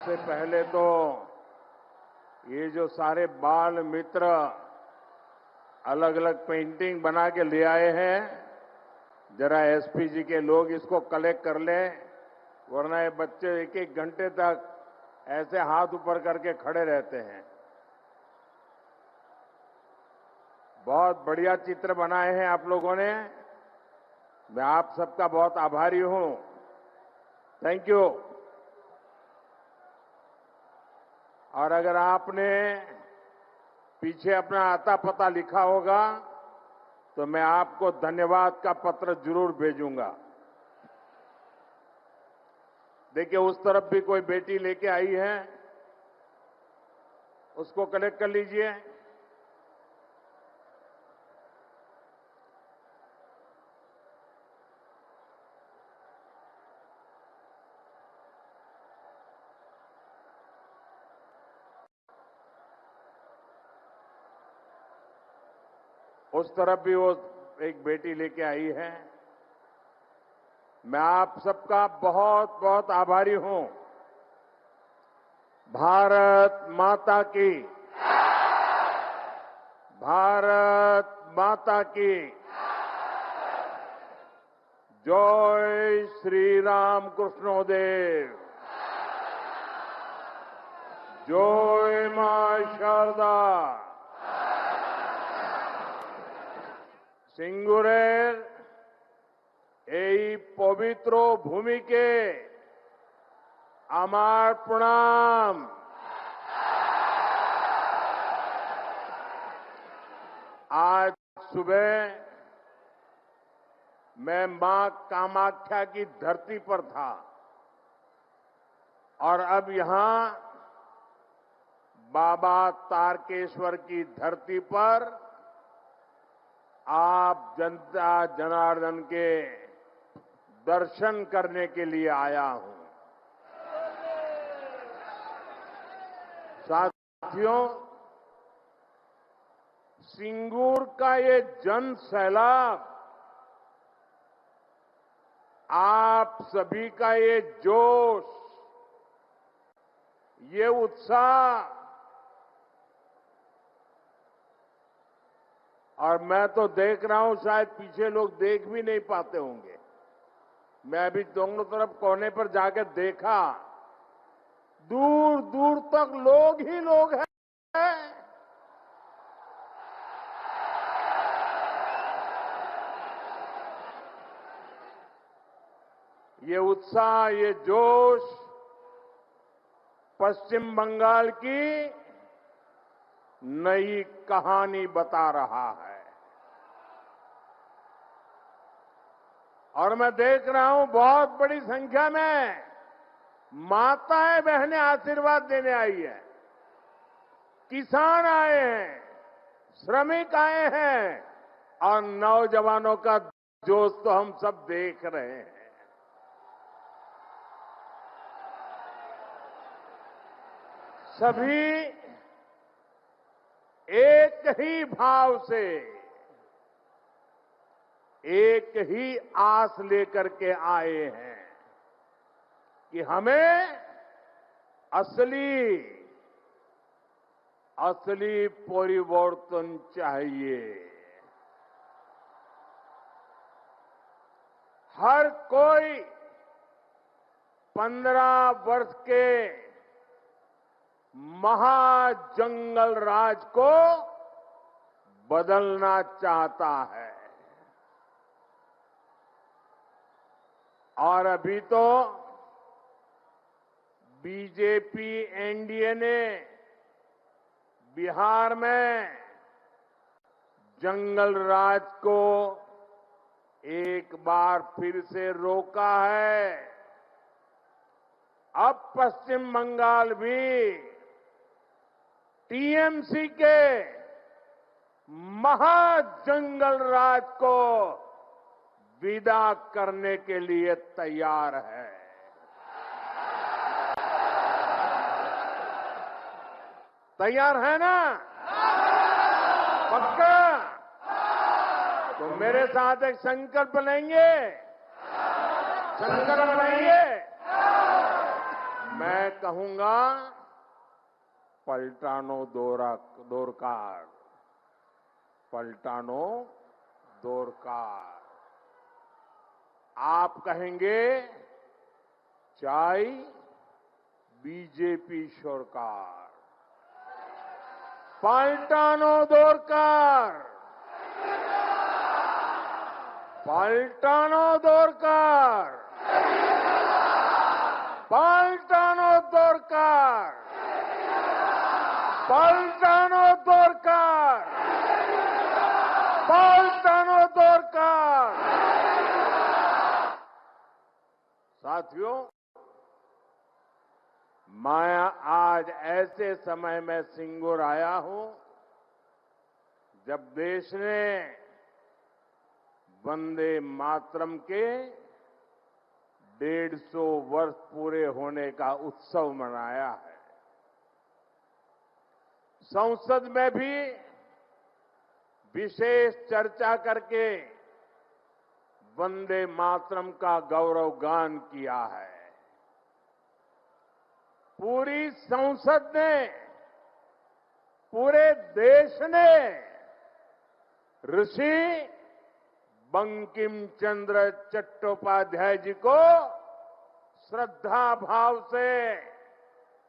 सबसे पहले तो ये जो सारे बाल मित्र अलग अलग पेंटिंग बना के ले आए हैं, जरा एसपी जी के लोग इसको कलेक्ट कर लें, वरना ये बच्चे एक एक घंटे तक ऐसे हाथ ऊपर करके खड़े रहते हैं। बहुत बढ़िया चित्र बनाए हैं आप लोगों ने। मैं आप सबका बहुत आभारी हूं। Thank you. और अगर आपने पीछे अपना आता पता लिखा होगा तो मैं आपको धन्यवाद का पत्र जरूर भेजूंगा। देखिए, उस तरफ भी कोई बेटी लेके आई है, उसको कलेक्ट कर लीजिए। उस तरफ भी वो एक बेटी लेके आई है। मैं आप सबका बहुत बहुत आभारी हूं। भारत माता की, भारत माता की जय श्री राम कृष्णोदेव, जय मां शारदा। সিঙ্গুরের এই পবিত্র ভূমিকে আমার প্রণাম। आज सुबह मैं मां कामाख्या की धरती पर था और अब यहां बाबा तारकेश्वर की धरती पर आप जनता जनार्दन के दर्शन करने के लिए आया हूं। साथियों, सिंगूर का ये जन सैलाब, आप सभी का ये जोश, ये उत्साह, और मैं तो देख रहा हूं, शायद पीछे लोग देख भी नहीं पाते होंगे। मैं अभी दोनों तरफ कोने पर जाकर देखा, दूर दूर तक लोग ही लोग हैं। ये उत्साह, ये जोश पश्चिम बंगाल की नई कहानी बता रहा है। और मैं देख रहा हूं बहुत बड़ी संख्या में माताएं बहनें आशीर्वाद देने आई है, किसान आए हैं, श्रमिक आए हैं, और नौजवानों का जोश तो हम सब देख रहे हैं। सभी एक ही भाव से, एक ही आस लेकर के आए हैं कि हमें असली परिवर्तन चाहिए। हर कोई 15 वर्ष के महाजंगल राज को बदलना चाहता है। और अभी तो बीजेपी एनडीए ने बिहार में जंगल राज को एक बार फिर से रोका है। अब पश्चिम बंगाल भी टीएमसी के महाजंगल राज को विदा करने के लिए तैयार है। तैयार है ना? पक्का? तो मेरे साथ एक संकल्प लेंगे। संकल्प लेंगे। मैं कहूंगा पलटानो दोरकार, पलटानो दोरकार। आप कहेंगे चाय बीजेपी सरकार, पलटानो दोरकार, पलटानो दोरकार, पलटानो दोरकार, पलटानो दोरकार, पलटानो दोरकार। साथियों, मैं आज ऐसे समय में सिंगूर आया हूं जब देश ने वंदे मातरम के 150 वर्ष पूरे होने का उत्सव मनाया है। संसद में भी विशेष चर्चा करके वंदे मातरम का गौरव गान किया है। पूरी संसद ने, पूरे देश ने ऋषि बंकिम चंद्र चट्टोपाध्याय जी को श्रद्धा भाव से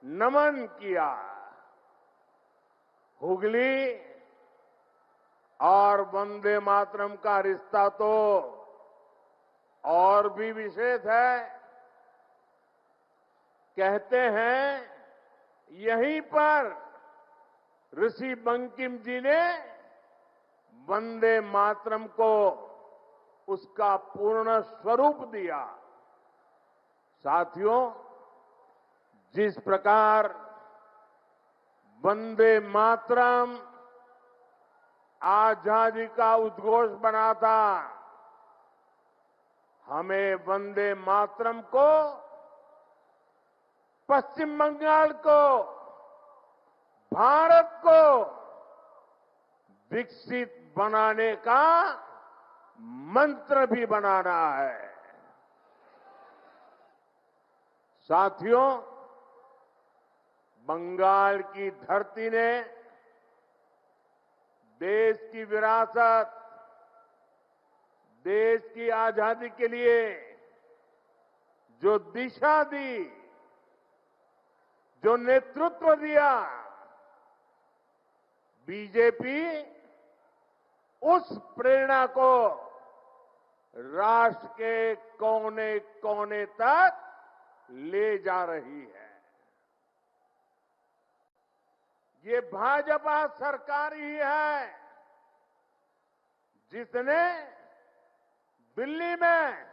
नमन किया। हुगली और वंदे मातरम का रिश्ता तो और भी विशेष है। कहते हैं यहीं पर ऋषि बंकिम जी ने वंदे मातरम को उसका पूर्ण स्वरूप दिया। साथियों, जिस प्रकार वंदे मातरम आजादी का उद्घोष बना था, हमें वंदे मातरम को पश्चिम बंगाल को, भारत को विकसित बनाने का मंत्र भी बनाना है। साथियों, बंगाल की धरती ने देश की विरासत, देश की आजादी के लिए जो दिशा दी, जो नेतृत्व दिया, बीजेपी उस प्रेरणा को राष्ट्र के कोने कोने तक ले जा रही है। ये भाजपा सरकार ही है जिसने दिल्ली में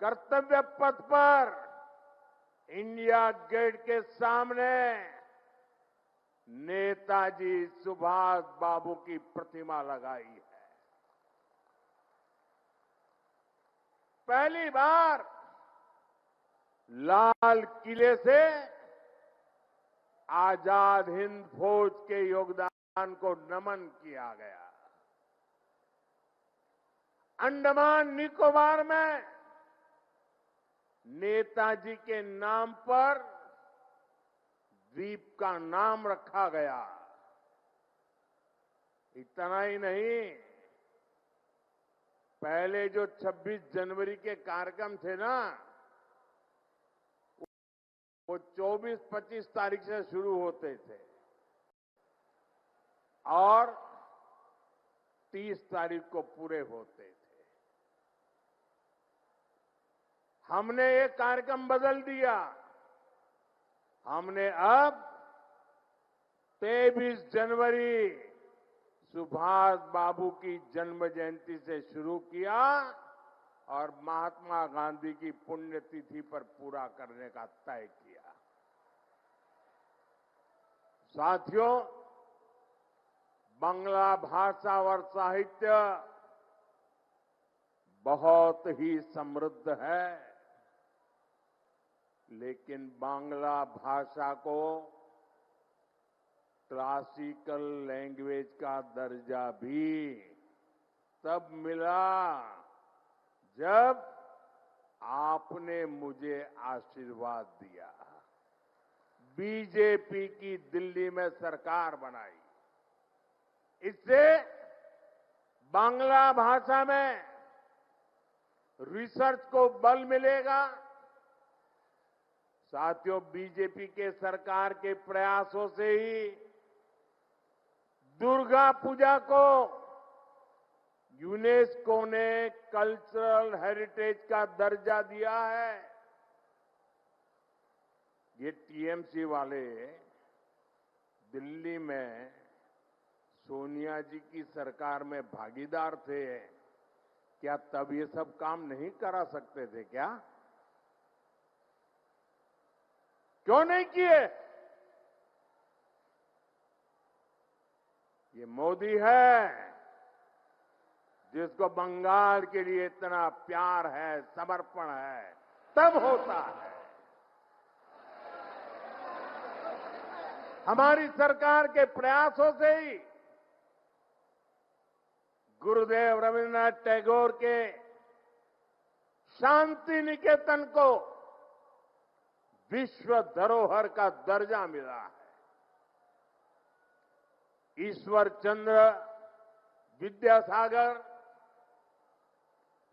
कर्तव्य पथ पर इंडिया गेट के सामने नेताजी सुभाष बाबू की प्रतिमा लगाई है। पहली बार लाल किले से आजाद हिंद फौज के योगदान को नमन किया गया। अंडमान निकोबार में नेताजी के नाम पर द्वीप का नाम रखा गया। इतना ही नहीं, पहले जो 26 जनवरी के कार्यक्रम थे ना, वो 24-25 तारीख से शुरू होते थे और 30 तारीख को पूरे होते थे। हमने ये कार्यक्रम बदल दिया। हमने अब 23 जनवरी सुभाष बाबू की जन्म जयंती से शुरू किया और महात्मा गांधी की पुण्यतिथि पर पूरा करने का तय किया। साथियों, बांग्ला भाषा और साहित्य बहुत ही समृद्ध है, लेकिन बांग्ला भाषा को क्लासिकल लैंग्वेज का दर्जा भी तब मिला जब आपने मुझे आशीर्वाद दिया। बीजेपी की दिल्ली में सरकार बनाई। इससे बांग्ला भाषा में रिसर्च को बल मिलेगा। साथियों, बीजेपी के सरकार के प्रयासों से ही दुर्गा पूजा को यूनेस्को ने कल्चरल हेरिटेज का दर्जा दिया है। ये टीएमसी वाले दिल्ली में सोनिया जी की सरकार में भागीदार थे, क्या तब ये सब काम नहीं करा सकते थे क्या? क्यों नहीं किए? ये मोदी है जिसको बंगाल के लिए इतना प्यार है, समर्पण है, तब होता है। हमारी सरकार के प्रयासों से ही गुरुदेव रविन्द्रनाथ टैगोर के शांति निकेतन को विश्व धरोहर का दर्जा मिला है। ईश्वर चंद्र विद्यासागर,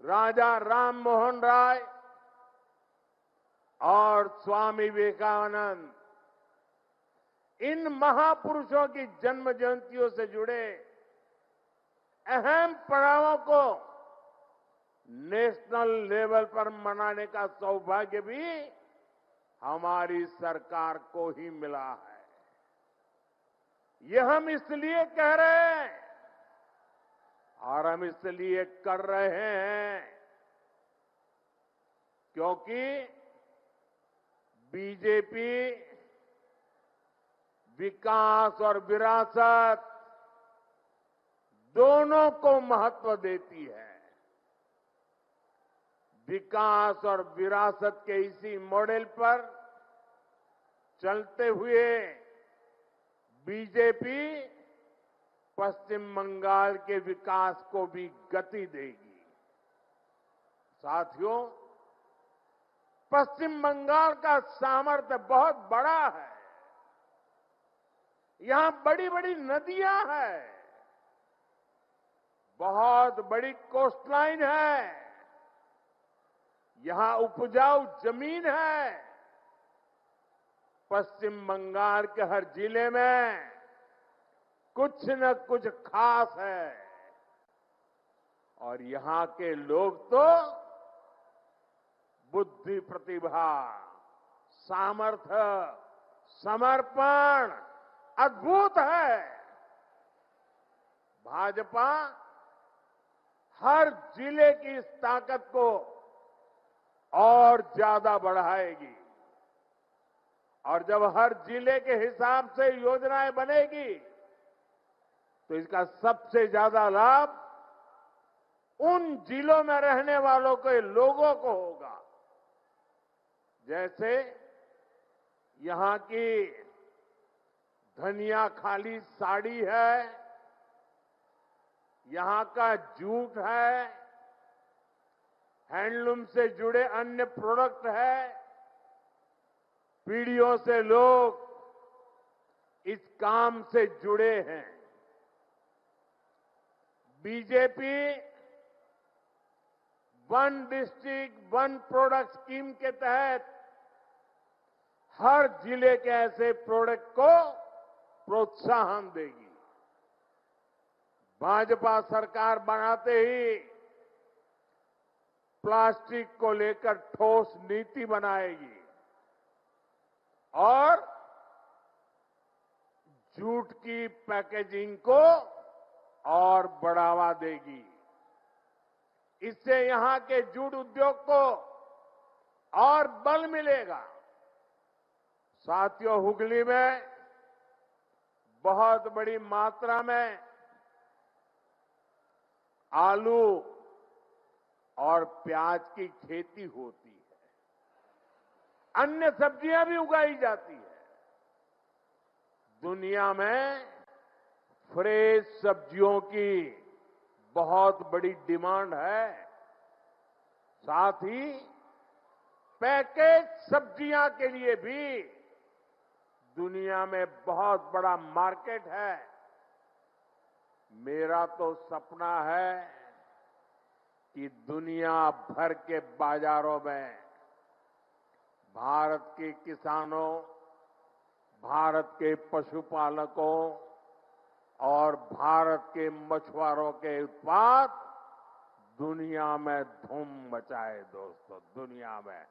राजा राम मोहन राय और स्वामी विवेकानंद, इन महापुरुषों की जन्म जयंतियों से जुड़े अहम पड़ावों को नेशनल लेवल पर मनाने का सौभाग्य भी हमारी सरकार को ही मिला है। यह हम इसलिए कह रहे हैं और हम इसलिए कर रहे हैं क्योंकि बीजेपी विकास और विरासत दोनों को महत्व देती है। विकास और विरासत के इसी मॉडल पर चलते हुए बीजेपी पश्चिम बंगाल के विकास को भी गति देगी। साथियों, पश्चिम बंगाल का सामर्थ्य बहुत बड़ा है। यहां बड़ी बड़ी नदियां हैं, बहुत बड़ी कोस्टलाइन है, यहां उपजाऊ जमीन है। पश्चिम बंगाल के हर जिले में कुछ न कुछ खास है और यहां के लोग तो बुद्धि, प्रतिभा, सामर्थ्य, समर्पण अद्भुत है। भाजपा हर जिले की इस ताकत को और ज्यादा बढ़ाएगी और जब हर जिले के हिसाब से योजनाएं बनेगी तो इसका सबसे ज्यादा लाभ उन जिलों में रहने वालों के लोगों को होगा। जैसे यहां की धनिया खाली साड़ी है, यहां का जूट है, हैंडलूम से जुड़े अन्य प्रोडक्ट है। पीढ़ियों से लोग इस काम से जुड़े हैं। BJP one district one product scheme के तहत हर जिले के ऐसे प्रोडक्ट को प्रोत्साहन देगी। भाजपा सरकार बनाते ही प्लास्टिक को लेकर ठोस नीति बनाएगी और जूट की पैकेजिंग को और बढ़ावा देगी। इससे यहां के जूट उद्योग को और बल मिलेगा। साथियों, हुगली में बहुत बड़ी मात्रा में आलू और प्याज की खेती होती है, अन्य सब्जियां भी उगाई जाती है। दुनिया में फ्रेश सब्जियों की बहुत बड़ी डिमांड है। साथ ही पैकेज सब्जियां के लिए भी दुनिया में बहुत बड़ा मार्केट है। मेरा तो सपना है कि दुनिया भर के बाजारों में भारत के किसानों, भारत के पशुपालकों और भारत के मछुआरों के उत्पाद दुनिया में धूम मचाए। दोस्तों, दुनिया में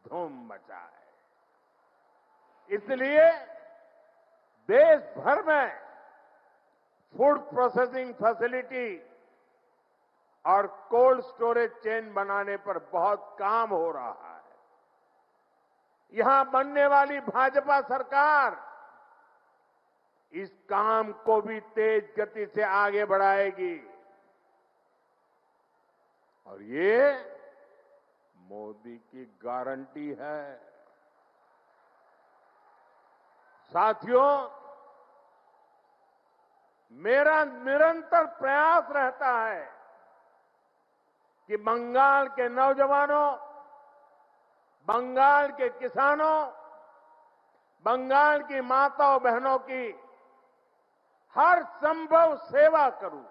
धूम मचाए। इसलिए देश भर में फूड प्रोसेसिंग फैसिलिटी और कोल्ड स्टोरेज चेन बनाने पर बहुत काम हो रहा है। यहां बनने वाली भाजपा सरकार इस काम को भी तेज गति से आगे बढ़ाएगी और ये मोदी की गारंटी है। साथियों, मेरा निरंतर प्रयास रहता है कि बंगाल के नौजवानों, बंगाल के किसानों, बंगाल की माताओं बहनों की हर संभव सेवा करूं।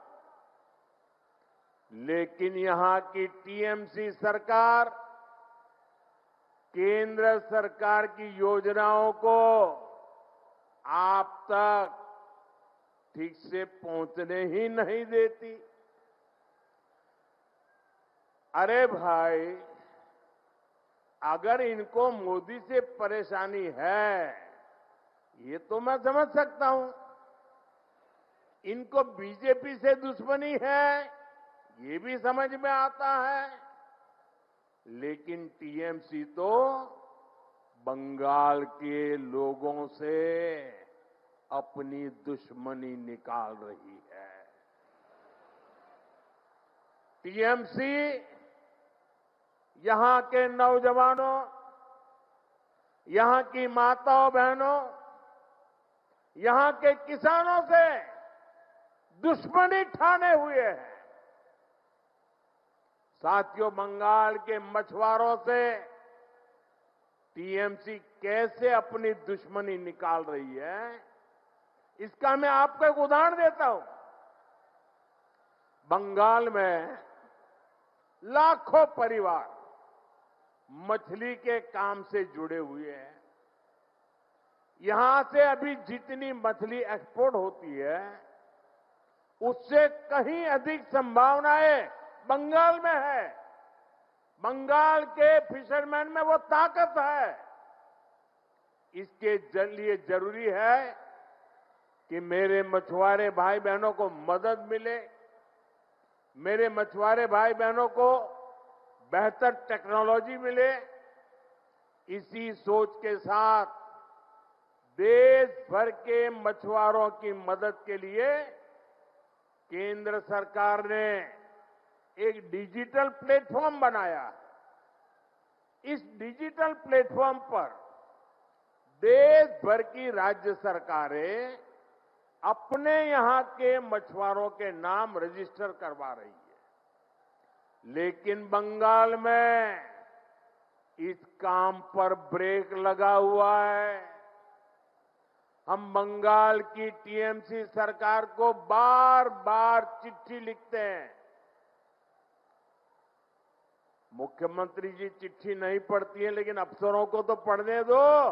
लेकिन यहां की टीएमसी सरकार केंद्र सरकार की योजनाओं को आप तक ठीक से पहुंचने ही नहीं देती। अरे भाई, अगर इनको मोदी से परेशानी है, ये तो मैं समझ सकता हूं। इनको बीजेपी से दुश्मनी है, ये भी समझ में आता है। लेकिन टीएमसी तो बंगाल के लोगों से अपनी दुश्मनी निकाल रही है। टीएमसी यहां के नौजवानों, यहां की माताओं बहनों, यहां के किसानों से दुश्मनी ठाने हुए हैं। साथियों, बंगाल के मछुआरों से टीएमसी कैसे अपनी दुश्मनी निकाल रही है, इसका मैं आपको एक उदाहरण देता हूं। बंगाल में लाखों परिवार मछली के काम से जुड़े हुए हैं। यहां से अभी जितनी मछली एक्सपोर्ट होती है, उससे कहीं अधिक संभावनाएं बंगाल में है। बंगाल के फिशरमैन में वो ताकत है। इसके लिए जरूरी है कि मेरे मछुआरे भाई बहनों को मदद मिले, मेरे मछुआरे भाई बहनों को बेहतर टेक्नोलॉजी मिले। इसी सोच के साथ देश भर के मछुआरों की मदद के लिए केंद्र सरकार ने एक डिजिटल प्लेटफॉर्म बनाया। इस डिजिटल प्लेटफॉर्म पर देश भर की राज्य सरकारें अपने यहां के मछुआरों के नाम रजिस्टर करवा रही है। लेकिन बंगाल में इस काम पर ब्रेक लगा हुआ है। हम बंगाल की टीएमसी सरकार को बार बार चिट्ठी लिखते हैं। मुख्यमंत्री जी चिट्ठी नहीं पढ़ती है, लेकिन अफसरों को तो पढ़ने दो।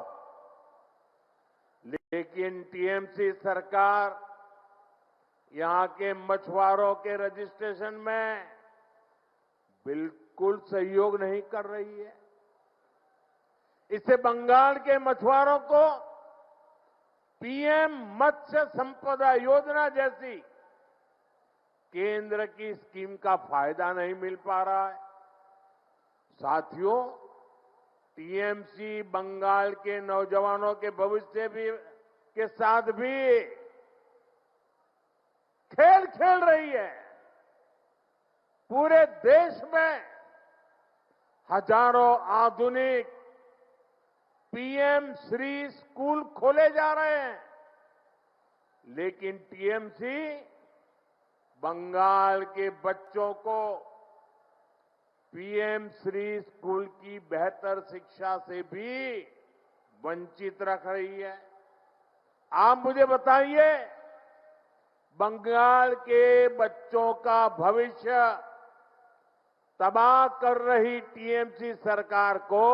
लेकिन टीएमसी सरकार यहां के मछुआरों के रजिस्ट्रेशन में बिल्कुल सहयोग नहीं कर रही है। इससे बंगाल के मछुआरों को पीएम मत्स्य संपदा योजना जैसी केंद्र की स्कीम का फायदा नहीं मिल पा रहा है। साथियों, टीएमसी बंगाल के नौजवानों के भविष्य भी के साथ भी खेल खेल रही है। पूरे देश में हजारों आधुनिक पीएम श्री स्कूल खोले जा रहे हैं। लेकिन टीएमसी बंगाल के बच्चों को पीएम श्री स्कूल की बेहतर शिक्षा से भी वंचित रख रही है। आप मुझे बताइए, बंगाल के बच्चों का भविष्य तबाह कर रही टीएमसी सरकार को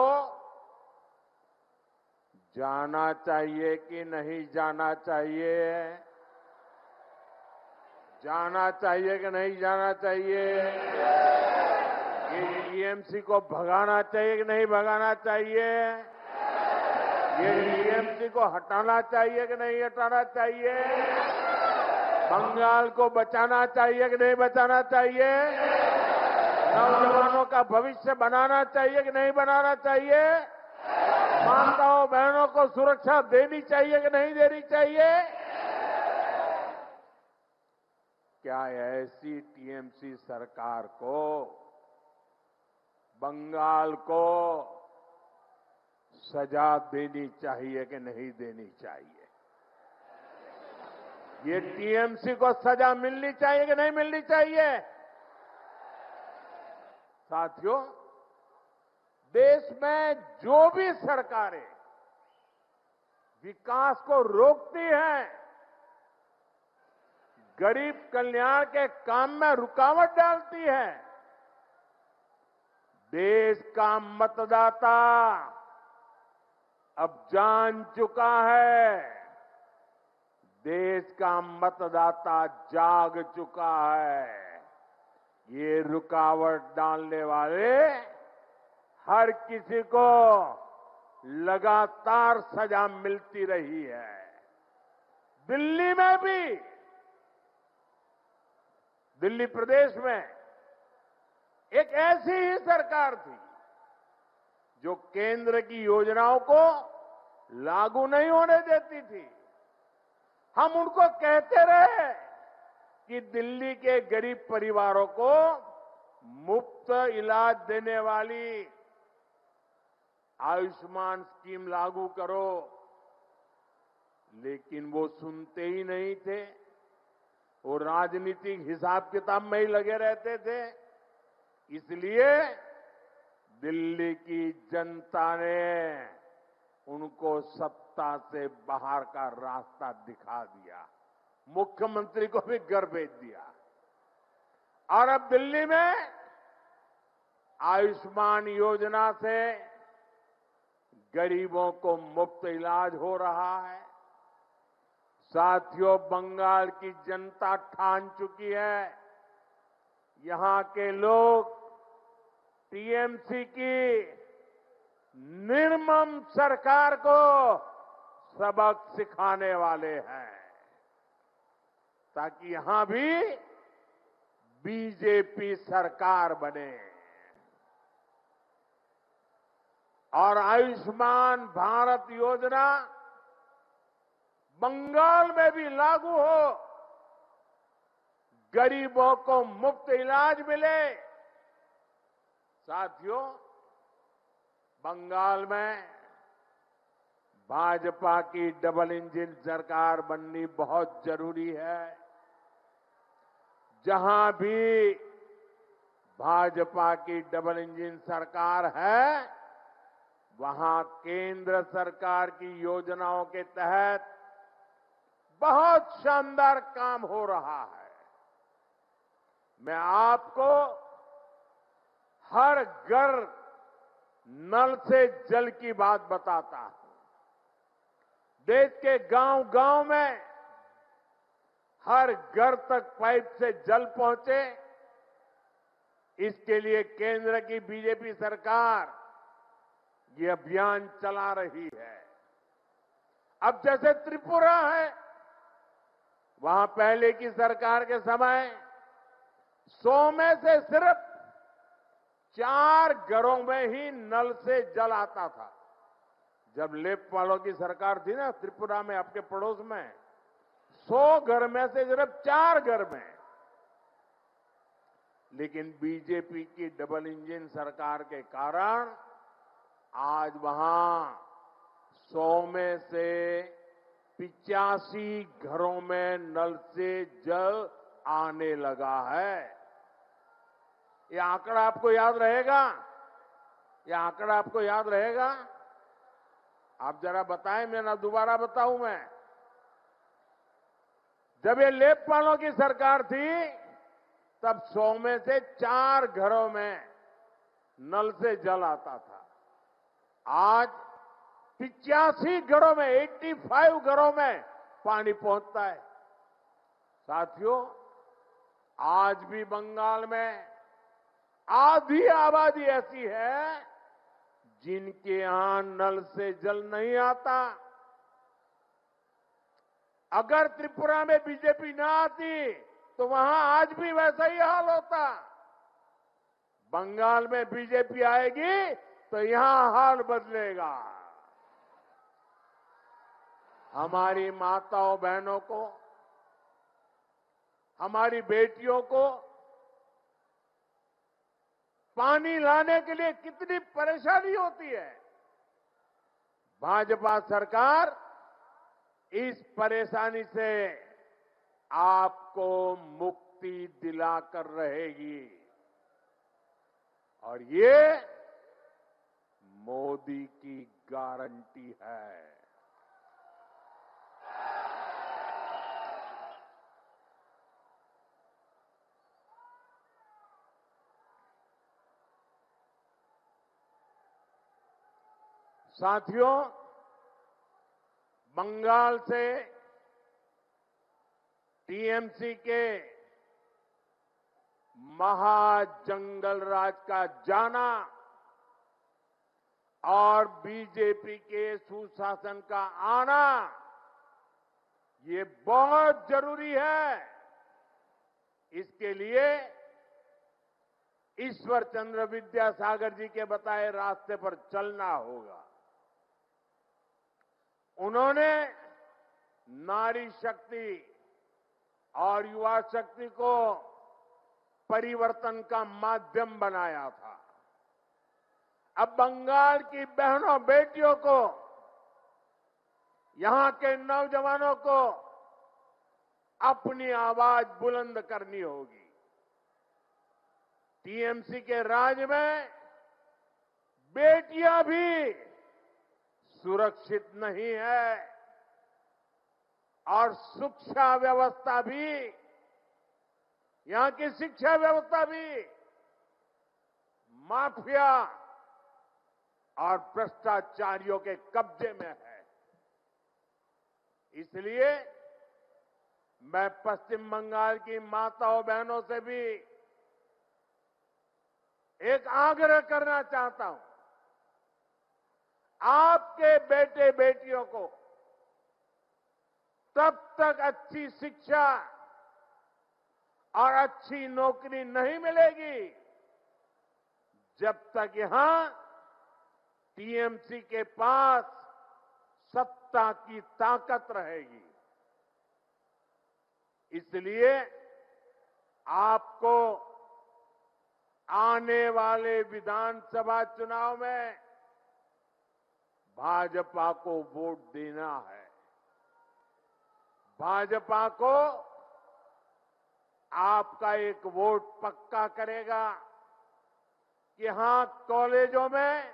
जाना चाहिए कि नहीं जाना चाहिए? जाना चाहिए कि नहीं जाना चाहिए? ये टीएमसी को भगाना चाहिए कि नहीं भगाना चाहिए? ये टीएमसी को हटाना चाहिए कि नहीं हटाना चाहिए? बंगाल को बचाना चाहिए कि नहीं बचाना चाहिए? नौजवानों का भविष्य बनाना चाहिए कि नहीं बनाना चाहिए? माताओं बहनों को सुरक्षा देनी चाहिए कि नहीं देनी चाहिए? क्या ऐसी टीएमसी सरकार को, बंगाल को सजा देनी चाहिए कि नहीं देनी चाहिए? ये टीएमसी को सजा मिलनी चाहिए कि नहीं मिलनी चाहिए? साथियों, देश में जो भी सरकारें विकास को रोकती हैं, गरीब कल्याण के काम में रुकावट डालती है, देश का मतदाता अब जान चुका है, देश का मतदाता जाग चुका है। ये रुकावट डालने वाले हर किसी को लगातार सजा मिलती रही है। दिल्ली में भी, दिल्ली प्रदेश में एक ऐसी ही सरकार थी जो केंद्र की योजनाओं को लागू नहीं होने देती थी। हम उनको कहते रहे कि दिल्ली के गरीब परिवारों को मुफ्त इलाज देने वाली आयुष्मान स्कीम लागू करो, लेकिन वो सुनते ही नहीं थे। वो राजनीतिक हिसाब किताब में ही लगे रहते थे। इसलिए दिल्ली की जनता ने उनको सत्ता से बाहर का रास्ता दिखा दिया, मुख्यमंत्री को भी घर भेज दिया। और अब दिल्ली में आयुष्मान योजना से गरीबों को मुफ्त इलाज हो रहा है। साथियों, बंगाल की जनता ठान चुकी है, यहां के लोग टीएमसी की निर्मम सरकार को सबक सिखाने वाले हैं, ताकि यहां भी बीजेपी सरकार बने और आयुष्मान भारत योजना बंगाल में भी लागू हो, गरीबों को मुफ्त इलाज मिले। साथियों, बंगाल में भाजपा की डबल इंजन सरकार बननी बहुत जरूरी है। जहां भी भाजपा की डबल इंजन सरकार है, वहां केंद्र सरकार की योजनाओं के तहत बहुत शानदार काम हो रहा है। मैं आपको हर घर नल से जल की बात बताता हूं। देश के गांव-गांव में हर घर तक पाइप से जल पहुंचे, इसके लिए केंद्र की बीजेपी सरकार ये अभियान चला रही है। अब जैसे त्रिपुरा है, वहां पहले की सरकार के समय 100 में से सिर्फ 4 घरों में ही नल से जल आता था। जब लेफ्ट वालों की सरकार थी ना त्रिपुरा में, आपके पड़ोस में, 100 घर में से सिर्फ 4 घर में। लेकिन बीजेपी की डबल इंजन सरकार के कारण आज वहां 100 में से 85 घरों में नल से जल आने लगा है। ये आंकड़ा आपको याद रहेगा? ये आंकड़ा आपको याद रहेगा? आप जरा बताएं, मैं ना दोबारा बताऊं मैं। जब ये लेपपालों की सरकार थी तब 100 में से 4 घरों में नल से जल आता था। आज 85 घरों में 85 घरों में पानी पहुंचता है। साथियों, आज भी बंगाल में आधी आबादी ऐसी है जिनके यहां नल से जल नहीं आता। अगर त्रिपुरा में बीजेपी ना आती तो वहां आज भी वैसा ही हाल होता। बंगाल में बीजेपी आएगी तो यहां हाल बदलेगा। हमारी माताओं बहनों को, हमारी बेटियों को पानी लाने के लिए कितनी परेशानी होती है। भाजपा सरकार इस परेशानी से आपको मुक्ति दिलाकर रहेगी और ये मोदी की गारंटी है। साथियों, बंगाल से टीएमसी के महाजंगल राज का जाना और बीजेपी के सुशासन का आना, ये बहुत जरूरी है। इसके लिए ईश्वर चंद्र विद्यासागर जी के बताए रास्ते पर चलना होगा। उन्होंने नारी शक्ति और युवा शक्ति को परिवर्तन का माध्यम बनाया था। अब बंगाल की बहनों बेटियों को, यहां के नौजवानों को अपनी आवाज बुलंद करनी होगी। टीएमसी के राज में बेटियां भी सुरक्षित नहीं है और शिक्षा व्यवस्था भी, यहां की शिक्षा व्यवस्था भी माफिया और भ्रष्टाचारियों के कब्जे में है। इसलिए मैं पश्चिम बंगाल की माताओं बहनों से भी एक आग्रह करना चाहता हूं। आपके बेटे बेटियों को तब तक अच्छी शिक्षा और अच्छी नौकरी नहीं मिलेगी जब तक यहां टीएमसी के पास सत्ता की ताकत रहेगी। इसलिए आपको आने वाले विधानसभा चुनाव में भाजपा को वोट देना है। भाजपा को आपका एक वोट पक्का करेगा कि हां, कॉलेजों में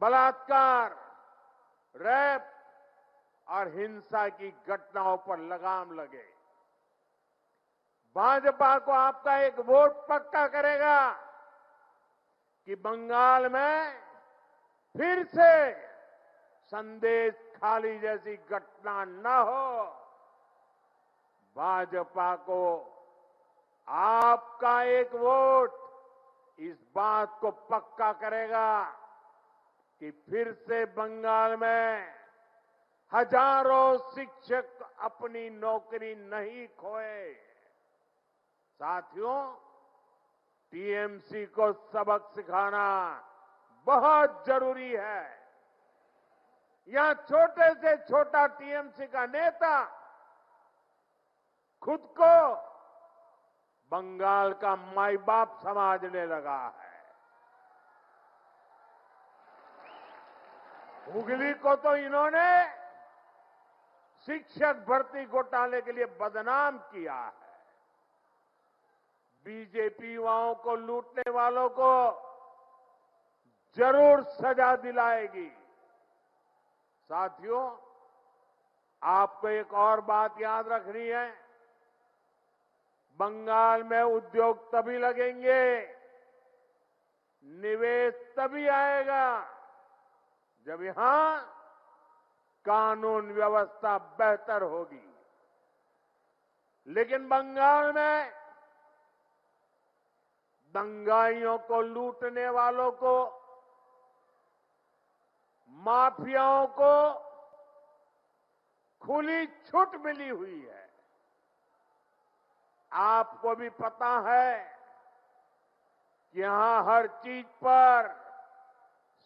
बलात्कार, रेप और हिंसा की घटनाओं पर लगाम लगे। भाजपा को आपका एक वोट पक्का करेगा कि बंगाल में फिर से संदेश खाली जैसी घटना न हो। भाजपा को आपका एक वोट इस बात को पक्का करेगा कि फिर से बंगाल में हजारों शिक्षक अपनी नौकरी नहीं खोए। साथियों, टीएमसी को सबक सिखाना बहुत जरूरी है। यहां छोटे से छोटा टीएमसी का नेता खुद को बंगाल का माई बाप समझने लगा है। हुगली को तो इन्होंने शिक्षक भर्ती घोटाले के लिए बदनाम किया है। बीजेपी युवाओं को लूटने वालों को जरूर सजा दिलाएगी। साथियों, आपको एक और बात याद रखनी है। बंगाल में उद्योग तभी लगेंगे, निवेश तभी आएगा जब यहां कानून व्यवस्था बेहतर होगी। लेकिन बंगाल में दंगाइयों को, लूटने वालों को, माफियाओं को खुली छूट मिली हुई है। आपको भी पता है कि यहां हर चीज पर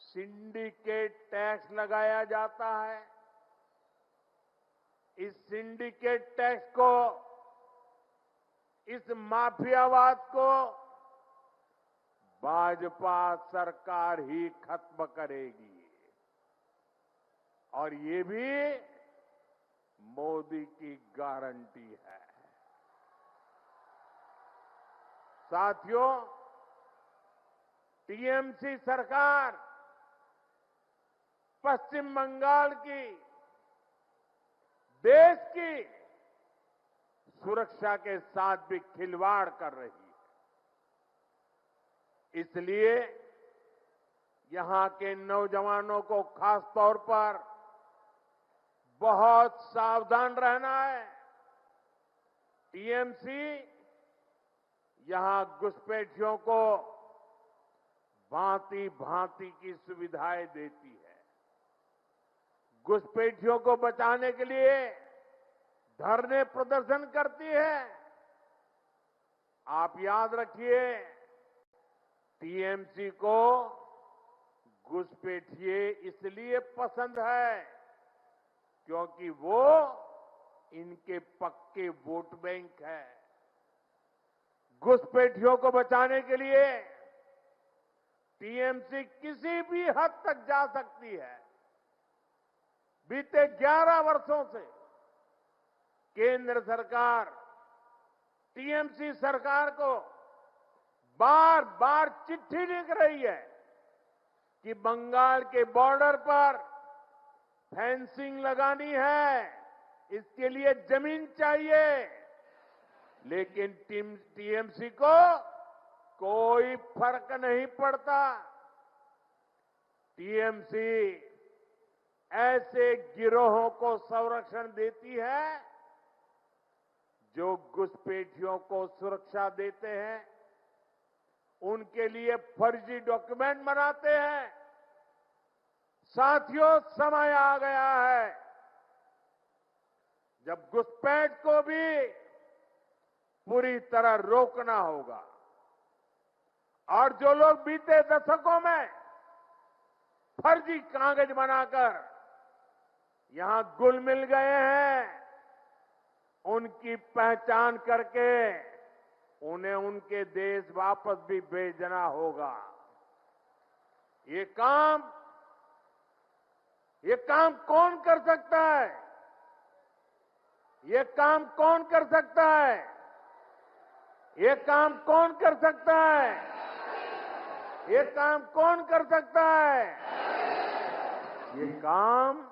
सिंडिकेट टैक्स लगाया जाता है। इस सिंडिकेट टैक्स को, इस माफियावाद को भाजपा सरकार ही खत्म करेगी, और ये भी मोदी की गारंटी है। साथियों, टीएमसी सरकार पश्चिम बंगाल की, देश की सुरक्षा के साथ भी खिलवाड़ कर रही है। इसलिए यहां के नौजवानों को खास तौर पर बहुत सावधान रहना है। टीएमसी यहां घुसपैठियों को भांति भांति की सुविधाएं देती है। घुसपैठियों को बचाने के लिए धरने प्रदर्शन करती है। आप याद रखिए, टीएमसी को घुसपैठिए इसलिए पसंद है क्योंकि वो इनके पक्के वोट बैंक है। घुसपैठियों को बचाने के लिए टीएमसी किसी भी हद तक जा सकती है। बीते 11 वर्षों से केंद्र सरकार टीएमसी सरकार को बार बार चिट्ठी लिख रही है कि बंगाल के बॉर्डर पर फेंसिंग लगानी है, इसके लिए जमीन चाहिए। लेकिन टीएमसी को कोई फर्क नहीं पड़ता। टीएमसी ऐसे गिरोहों को संरक्षण देती है जो घुसपैठियों को सुरक्षा देते हैं, उनके लिए फर्जी डॉक्यूमेंट बनाते हैं। साथियों, समय आ गया है जब घुसपैठ को भी पूरी तरह रोकना होगा। और जो लोग बीते दशकों में फर्जी कागज बनाकर यहां घुल मिल गए हैं, उनकी पहचान करके उन्हें उनके देश वापस भी भेजना होगा। ये काम कौन कर सकता है? ये काम कौन कर सकता है? ये काम कौन कर सकता है? ये काम कौन कर सकता है? ये काम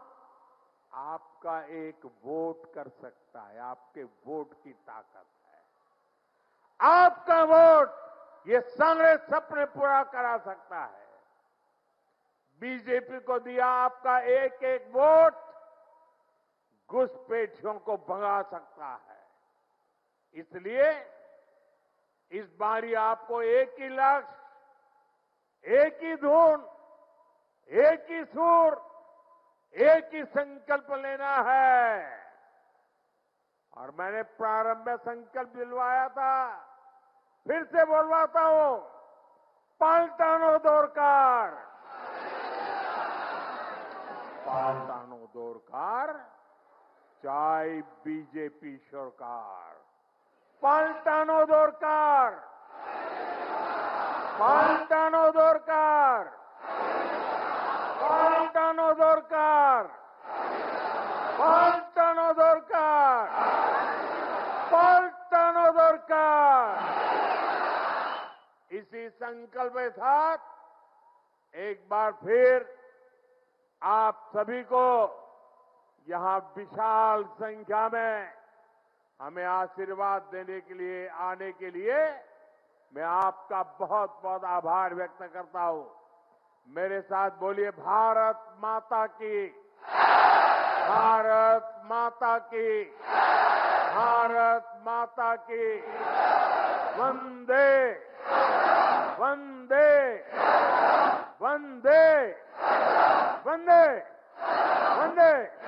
आपका एक वोट कर सकता है। आपके वोट की ताकत है। आपका वोट ये सारे सपने पूरा करा सकता है। बीजेपी को दिया आपका एक एक वोट घुसपैठियों को भगा सकता है। इसलिए इस बारी आपको एक ही लक्ष्य, एक ही धुन, एक ही सुर, एक ही संकल्प लेना है। और मैंने प्रारंभ में संकल्प दिलवाया था, फिर से बोलवाता हूं, पाल्टानो दरकार, पाल्टानो दरकार, चाहे बीजेपी सरकार। पाल्टानो दरकार, पाल्टानो दरकार, पाल्टानो दरकार, पाल्टानो दरकार, पाल्टानो दरकार। इसी संकल्प के साथ एक बार फिर आप सभी को यहां विशाल संख्या में हमें आशीर्वाद देने के लिए आने के लिए मैं आपका बहुत बहुत आभार व्यक्त करता हूं। मेरे साथ बोलिए भारत माता की, भारत माता की, भारत माता की। वंदे वंदे वंदे वंदे वंदे।